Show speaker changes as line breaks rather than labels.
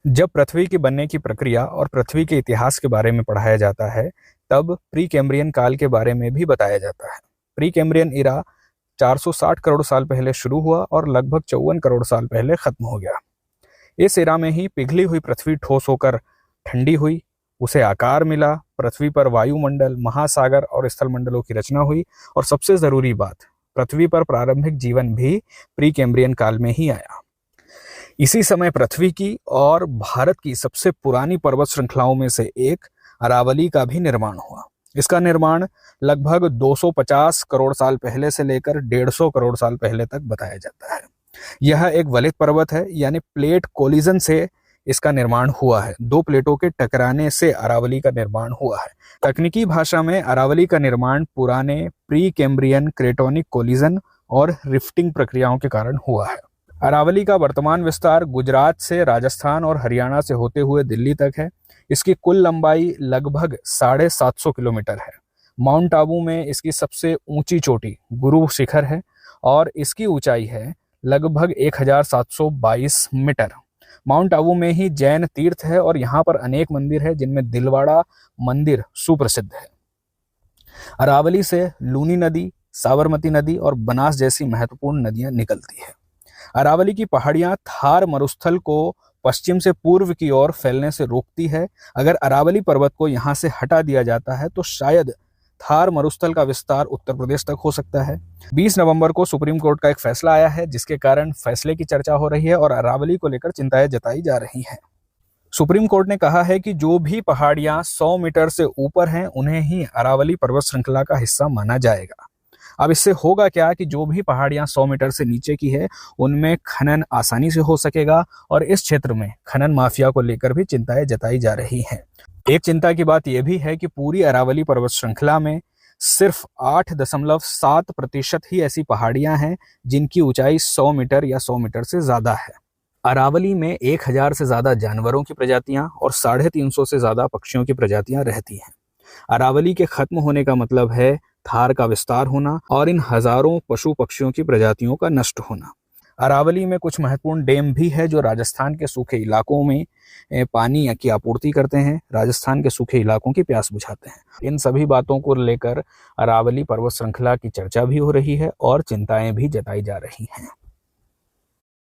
जब पृथ्वी के बनने की प्रक्रिया और पृथ्वी के इतिहास के बारे में पढ़ाया जाता है, तब प्री कैम्ब्रियन काल के बारे में भी बताया जाता है। प्री कैम्ब्रियन इरा 460 करोड़ साल पहले शुरू हुआ और लगभग 54 करोड़ साल पहले खत्म हो गया। इस इरा में ही पिघली हुई पृथ्वी ठोस होकर ठंडी हुई, उसे आकार मिला, पृथ्वी पर वायुमंडल, महासागर और स्थलमंडलों की रचना हुई और सबसे जरूरी बात, पृथ्वी पर प्रारंभिक जीवन भी प्री कैम्ब्रियन काल में ही आया। इसी समय पृथ्वी की और भारत की सबसे पुरानी पर्वत श्रृंखलाओं में से एक अरावली का भी निर्माण हुआ। इसका निर्माण लगभग 250 करोड़ साल पहले से लेकर 150 करोड़ साल पहले तक बताया जाता है। यह एक वलित पर्वत है, यानी प्लेट कोलिजन से इसका निर्माण हुआ है। दो प्लेटों के टकराने से अरावली का निर्माण हुआ है। तकनीकी भाषा में अरावली का निर्माण पुराने प्री कैम्ब्रियन क्रेटोनिक कोलिजन और रिफ्टिंग प्रक्रियाओं के कारण हुआ है। अरावली का वर्तमान विस्तार गुजरात से राजस्थान और हरियाणा से होते हुए दिल्ली तक है। इसकी कुल लंबाई लगभग 750 किलोमीटर है। माउंट आबू में इसकी सबसे ऊंची चोटी गुरु शिखर है और इसकी ऊंचाई है लगभग 1722 मीटर। माउंट आबू में ही जैन तीर्थ है और यहाँ पर अनेक मंदिर है, जिनमें दिलवाड़ा मंदिर सुप्रसिद्ध है। अरावली से लूनी नदी, साबरमती नदी और बनास जैसी महत्वपूर्ण नदियां निकलती है। अरावली की पहाड़ियां थार मरुस्थल को पश्चिम से पूर्व की ओर फैलने से रोकती है। अगर अरावली पर्वत को यहां से हटा दिया जाता है तो शायद थार मरुस्थल का विस्तार उत्तर प्रदेश तक हो सकता है। 20 नवंबर को सुप्रीम कोर्ट का एक फैसला आया है, जिसके कारण फैसले की चर्चा हो रही है और अरावली को लेकर चिंताएं जताई जा रही हैं। सुप्रीम कोर्ट ने कहा है कि जो भी पहाड़ियां 100 मीटर से ऊपर हैं, उन्हें ही अरावली पर्वत श्रृंखला का हिस्सा माना जाएगा। अब इससे होगा क्या कि जो भी पहाड़ियां 100 मीटर से नीचे की है, उनमें खनन आसानी से हो सकेगा और इस क्षेत्र में खनन माफिया को लेकर भी चिंताएं जताई जा रही हैं। एक चिंता की बात यह भी है कि पूरी अरावली पर्वत श्रृंखला में सिर्फ 8.7% ही ऐसी पहाड़ियां हैं जिनकी ऊंचाई 100 मीटर या 100 मीटर से ज्यादा है। अरावली में 1000 से ज्यादा जानवरों की प्रजातियां और 350 से ज्यादा पक्षियों की प्रजातियां रहती हैं। अरावली के खत्म होने का मतलब है थार का विस्तार होना और इन हजारों पशु पक्षियों की प्रजातियों का नष्ट होना। अरावली में कुछ महत्वपूर्ण डैम भी है जो राजस्थान के सूखे इलाकों में पानी की आपूर्ति करते हैं, राजस्थान के सूखे इलाकों की प्यास बुझाते हैं। इन सभी बातों को लेकर अरावली पर्वत श्रृंखला की चर्चा भी हो रही है और चिंताएं भी जताई जा रही हैं।